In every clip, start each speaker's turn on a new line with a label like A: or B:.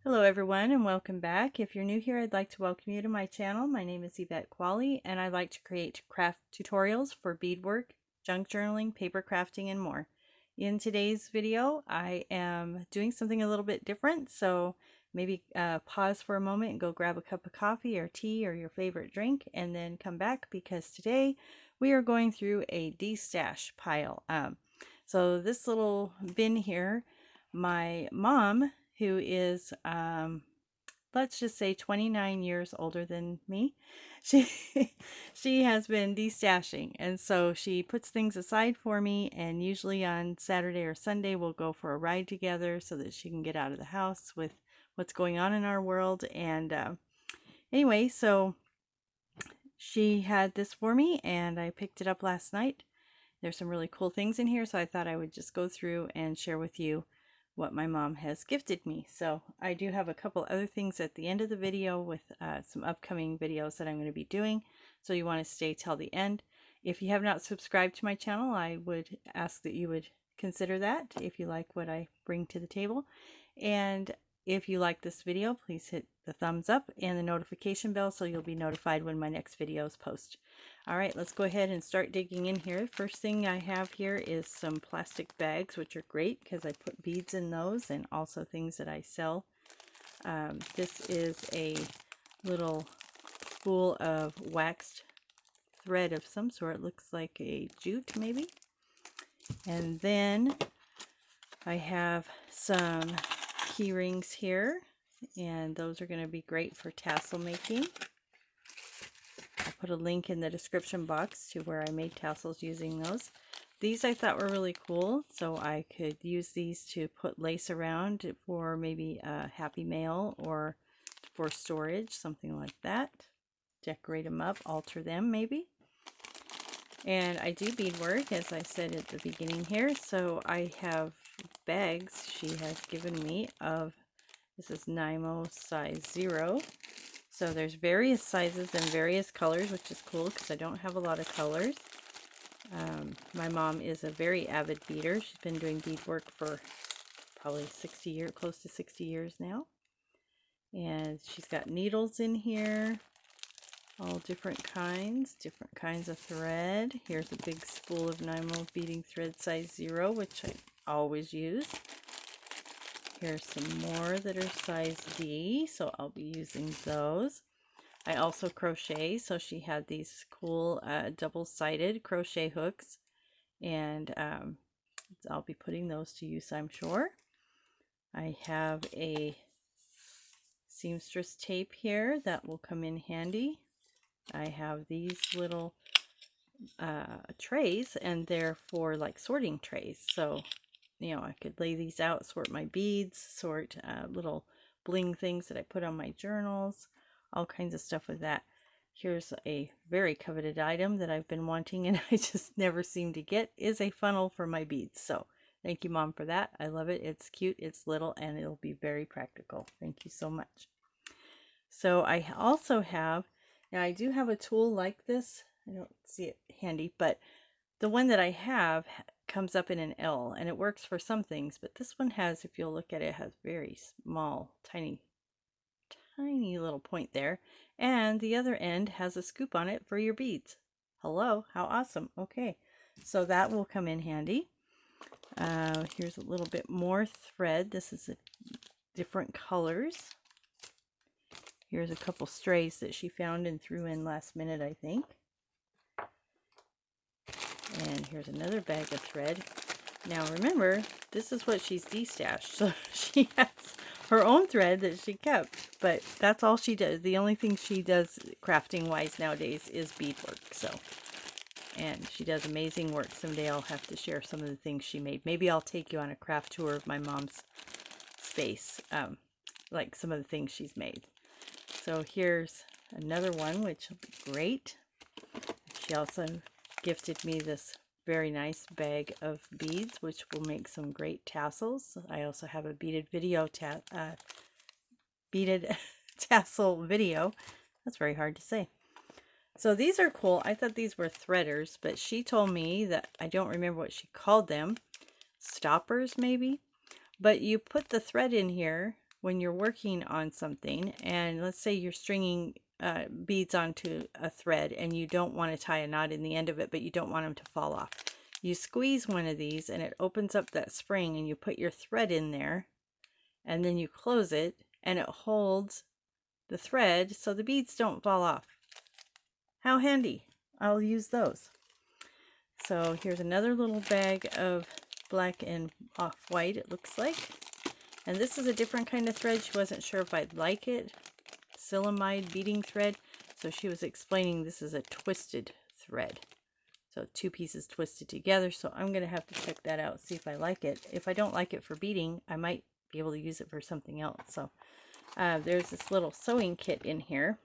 A: Hello everyone and welcome back. If you're new here, I'd like to welcome you to my channel. My name is Yvette Quale and I like to create craft tutorials for beadwork, junk journaling, paper crafting, and more. In today's video, I am doing something a little bit different, so maybe pause for a moment and go grab a cup of coffee or tea or your favorite drink and then come back, because today we are going through a destash pile. So this little bin here, my mom, who is let's just say 29 years older than me, she she has been destashing, and so she puts things aside for me, and usually on Saturday or Sunday we'll go for a ride together so that she can get out of the house with what's going on in our world. And anyway, so she had this for me and I picked it up last night. There's some really cool things in here, so I thought I would just go through and share with you what my mom has gifted me. So I do have a couple other things at the end of the video with some upcoming videos that I'm going to be doing, so you want to stay till the end. If you have not subscribed to my channel, I would ask that you would consider that if you like what I bring to the table. And if you like this video, please hit the thumbs up and the notification bell so you'll be notified when my next videos post. All right, let's go ahead and start digging in here. First thing I have here is some plastic bags, which are great because I put beads in those and also things that I sell. This is a little spool of waxed thread of some sort. It looks like a jute maybe. And then I have some key rings here, and those are going to be great for tassel making. I'll put a link in the description box to where I made tassels using those. These I thought were really cool, so I could use these to put lace around for maybe a happy mail or for storage, something like that. Decorate them up, alter them maybe. And I do beadwork, as I said at the beginning here, so I have bags she has given me of, this is Nymo size 0. So there's various sizes and various colors, which is cool because I don't have a lot of colors. My mom is a very avid beader. She's been doing beadwork for probably 60 years, close to 60 years now. And she's got needles in here, all different kinds of thread. Here's a big spool of Nymo beading thread size 0, which I always use. Here's some more that are size D, so I'll be using those. I also crochet, so she had these cool double-sided crochet hooks, and I'll be putting those to use, I'm sure. I have a seamstress tape here that will come in handy. I have these little trays, and they're for like sorting trays, so you know, I could lay these out, sort my beads, sort little bling things that I put on my journals, all kinds of stuff with that. Here's a very coveted item that I've been wanting and I just never seem to get, is a funnel for my beads. So thank you, Mom, for that. I love it. It's cute, it's little, and it'll be very practical. Thank you so much. So I also have, now I do have a tool like this. I don't see it handy, but the one that I have comes up in an L, and it works for some things, but this one has, if you'll look at it, has very small, tiny little point there, and the other end has a scoop on it for your beads. Hello, how awesome. Okay, so that will come in handy. Here's a little bit more thread. This is different colors. Here's a couple strays that she found and threw in last minute, I think. And here's another bag of thread. Now remember, this is what she's destashed. So she has her own thread that she kept, but that's all she does. The only thing she does crafting wise nowadays is beadwork. So, and she does amazing work. Someday I'll have to share some of the things she made. Maybe I'll take you on a craft tour of my mom's space, like some of the things she's made. So here's another one, which will be great. She also gifted me this very nice bag of beads, which will make some great tassels. I also have a beaded tassel video. That's very hard to say. So these are cool. I thought these were threaders, but she told me that, I don't remember what she called them, stoppers maybe, but you put the thread in here when you're working on something, and let's say you're stringing beads onto a thread and you don't want to tie a knot in the end of it, but you don't want them to fall off. You squeeze one of these and it opens up that spring, and you put your thread in there, and then you close it and it holds the thread so the beads don't fall off. How handy. I'll use those. So here's another little bag of black and off-white, it looks like. And this is a different kind of thread. She wasn't sure if I'd like it. Silamide beading thread. So she was explaining this is a twisted thread. So 2 pieces twisted together. So I'm going to have to check that out, see if I like it. If I don't like it for beading, I might be able to use it for something else. So there's this little sewing kit in here.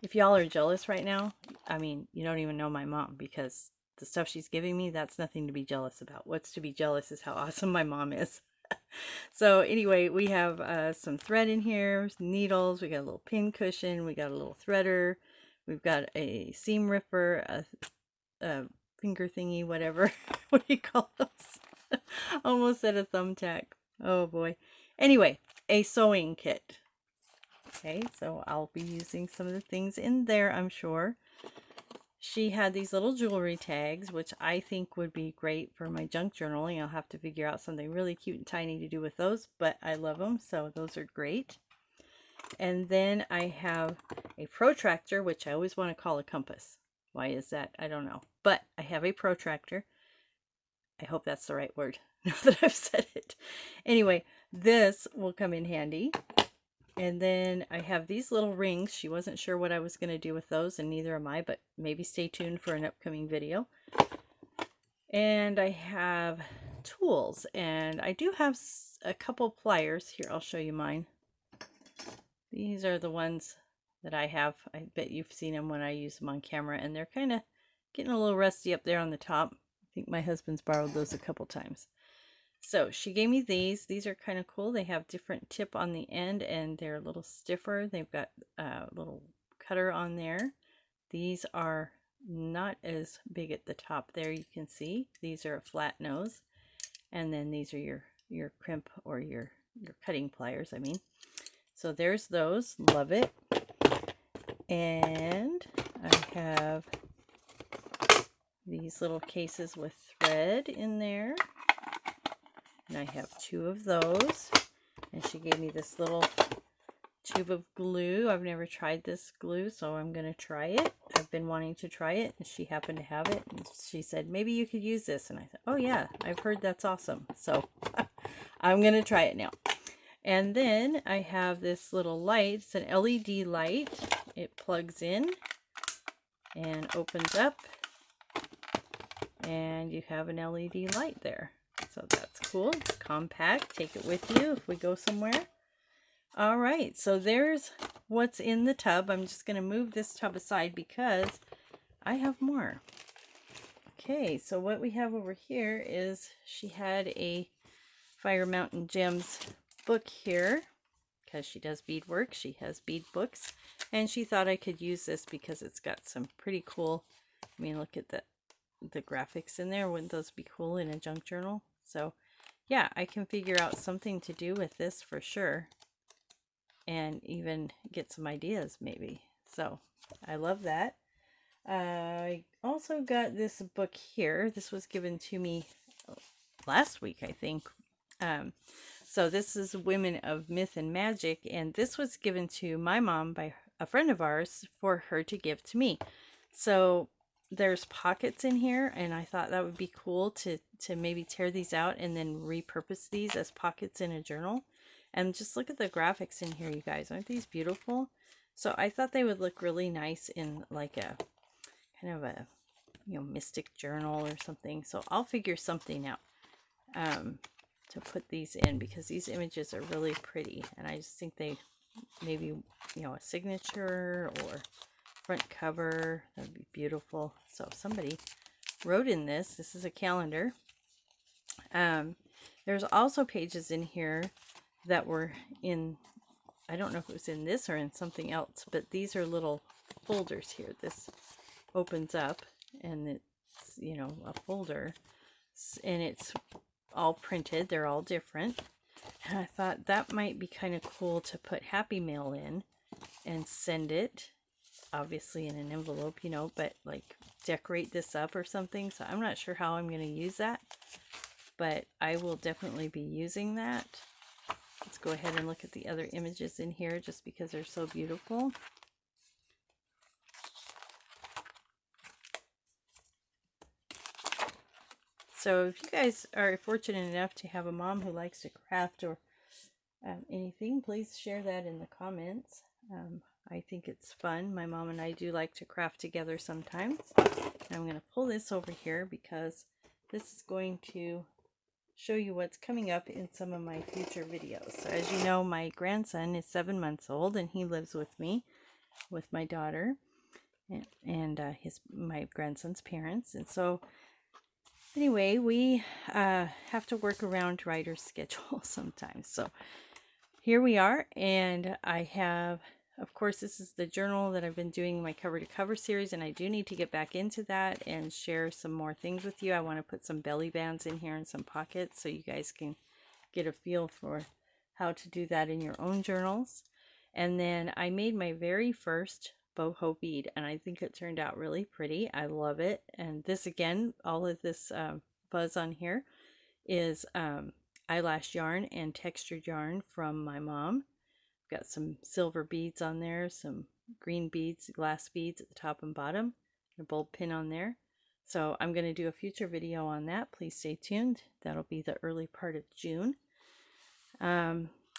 A: If y'all are jealous right now, I mean, you don't even know my mom, because the stuff she's giving me, that's nothing to be jealous about. What's to be jealous is how awesome my mom is. So anyway, we have some thread in here, needles, we got a little pin cushion, we got a little threader, we've got a seam ripper, a finger thingy, whatever. What do you call those? Almost said a thumbtack. Oh boy. Anyway, a sewing kit. Okay, so I'll be using some of the things in there, I'm sure. She had these little jewelry tags, which I think would be great for my junk journaling. I'll have to figure out something really cute and tiny to do with those, but I love them, so those are great. And then I have a protractor, which I always want to call a compass. Why is that? I don't know. But I have a protractor. I hope that's the right word now that I've said it. Anyway, this will come in handy. And then I have these little rings. She wasn't sure what I was going to do with those, and neither am I, but maybe stay tuned for an upcoming video. And I have tools, and I do have a couple pliers. Here, I'll show you mine. These are the ones that I have. I bet you've seen them when I use them on camera, and they're kind of getting a little rusty up there on the top. I think my husband's borrowed those a couple times. So she gave me these. These are kind of cool. They have different tip on the end, and they're a little stiffer. They've got a little cutter on there. These are not as big at the top there, you can see. These are a flat nose. And then these are your crimp, or your cutting pliers, I mean. So there's those. Love it. And I have these little cases with thread in there. And I have 2 of those. And she gave me this little tube of glue. I've never tried this glue, so I'm going to try it. I've been wanting to try it, and she happened to have it. And she said, maybe you could use this. And I said, oh yeah, I've heard that's awesome. So I'm going to try it now. And then I have this little light. It's an LED light. It plugs in and opens up. And you have an LED light there. So that's cool. It's compact. Take it with you if we go somewhere. All right, so there's what's in the tub. I'm just going to move this tub aside because I have more. Okay, so what we have over here is she had a Fire Mountain Gems book here because she does beadwork. She has bead books, and she thought I could use this because it's got some pretty cool, I mean, look at the graphics in there. Wouldn't those be cool in a junk journal? So yeah, I can figure out something to do with this for sure, and even get some ideas maybe. So I love that. I also got this book here. This was given to me last week, I think. So this is Women of Myth and Magic, and this was given to my mom by a friend of ours for her to give to me. So there's pockets in here, and I thought that would be cool to maybe tear these out and then repurpose these as pockets in a journal. And just look at the graphics in here, you guys. Aren't these beautiful? So I thought they would look really nice in like a kind of a, you know, mystic journal or something. So I'll figure something out to put these in, because these images are really pretty, and I just think they maybe, you know, a signature or front cover, that would be beautiful. So somebody wrote in this. This is a calendar. There's also pages in here that were in, I don't know if it was in this or in something else, but these are little folders here. This opens up, and it's, you know, a folder, and it's all printed. They're all different. And I thought that might be kind of cool to put Happy Mail in and send it, obviously in an envelope, you know, but like decorate this up or something. So I'm not sure how I'm going to use that, but I will definitely be using that. Let's go ahead and look at the other images in here just because they're so beautiful. So if you guys are fortunate enough to have a mom who likes to craft or anything, please share that in the comments. I think it's fun. My mom and I do like to craft together sometimes. I'm going to pull this over here because this is going to show you what's coming up in some of my future videos. So as you know, my grandson is 7 months old and he lives with me, with my daughter and my grandson's parents. And so anyway, we have to work around Ryder's schedule sometimes. So here we are, and I have, of course, this is the journal that I've been doing my cover to cover series, and I do need to get back into that and share some more things with you. I want to put some belly bands in here and some pockets so you guys can get a feel for how to do that in your own journals. And then I made my very first boho bead, and I think it turned out really pretty. I love it. And this, again, all of this fuzz on here is eyelash yarn and textured yarn from my mom. Got some silver beads on there, some green beads, glass beads at the top and bottom, and a bulb pin on there. So I'm going to do a future video on that. Please stay tuned. That'll be the early part of June.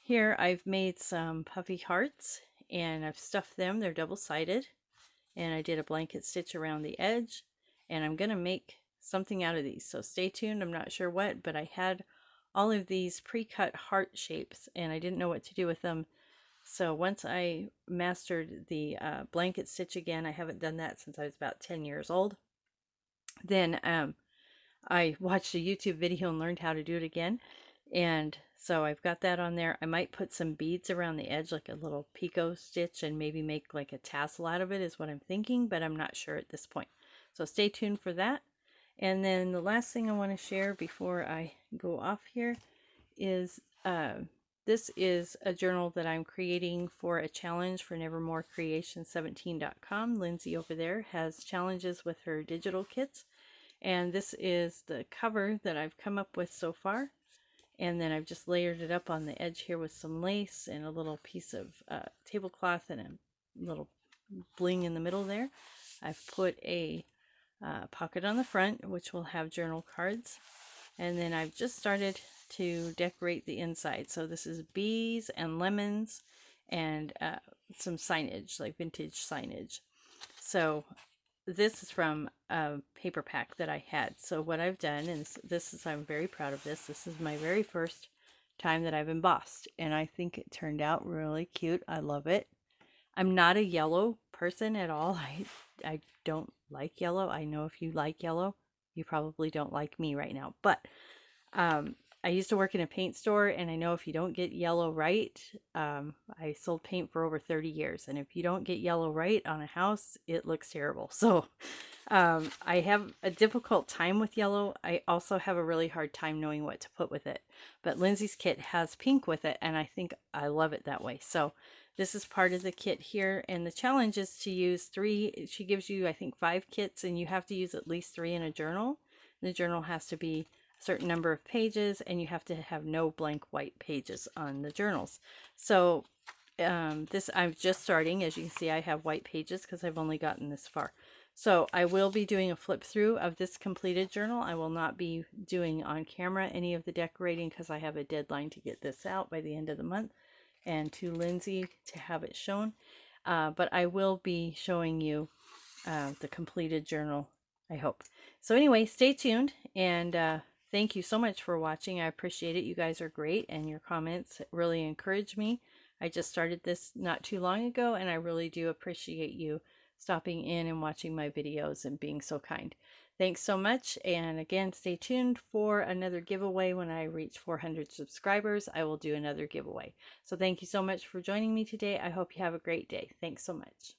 A: Here I've made some Puffy Hearts, and I've stuffed them. They're double-sided, and I did a blanket stitch around the edge, and I'm going to make something out of these. So stay tuned. I'm not sure what, but I had all of these pre-cut heart shapes, and I didn't know what to do with them. So once I mastered the blanket stitch again, I haven't done that since I was about 10 years old. Then I watched a YouTube video and learned how to do it again. And so I've got that on there. I might put some beads around the edge, like a little picot stitch, and maybe make like a tassel out of it is what I'm thinking, but I'm not sure at this point. So stay tuned for that. And then the last thing I want to share before I go off here is this is a journal that I'm creating for a challenge for nevermorecreation17.com. Lindsay over there has challenges with her digital kits, and this is the cover that I've come up with so far. And then I've just layered it up on the edge here with some lace and a little piece of tablecloth and a little bling in the middle there. I've put a pocket on the front, which will have journal cards. And then I've just started to decorate the inside. So this is bees and lemons and some signage, like vintage signage. So this is from a paper pack that I had. So what I've done, and this is, I'm very proud of this. This is my very first time that I've embossed, and I think it turned out really cute. I love it. I'm not a yellow person at all. I don't like yellow. I know if you like yellow, you probably don't like me right now. But I used to work in a paint store, and I know if you don't get yellow right, I sold paint for over 30 years, and if you don't get yellow right on a house, it looks terrible. So I have a difficult time with yellow. I also have a really hard time knowing what to put with it. But Lindsay's kit has pink with it, and I think I love it that way. So this is part of the kit here, and the challenge is to use 3. She gives you, I think, 5 kits, and you have to use at least 3 in a journal. The journal has to be certain number of pages, and you have to have no blank white pages on the journals. So this, I'm just starting. As you can see, I have white pages because I've only gotten this far. So I will be doing a flip through of this completed journal. I will not be doing on camera any of the decorating because I have a deadline to get this out by the end of the month, and to Lindsay to have it shown. But I will be showing you the completed journal, I hope. So anyway, stay tuned, and thank you so much for watching. I appreciate it. You guys are great, and your comments really encourage me. I just started this not too long ago, and I really do appreciate you stopping in and watching my videos and being so kind. Thanks so much, and again, stay tuned for another giveaway. When I reach 400 subscribers, I will do another giveaway. So thank you so much for joining me today. I hope you have a great day. Thanks so much.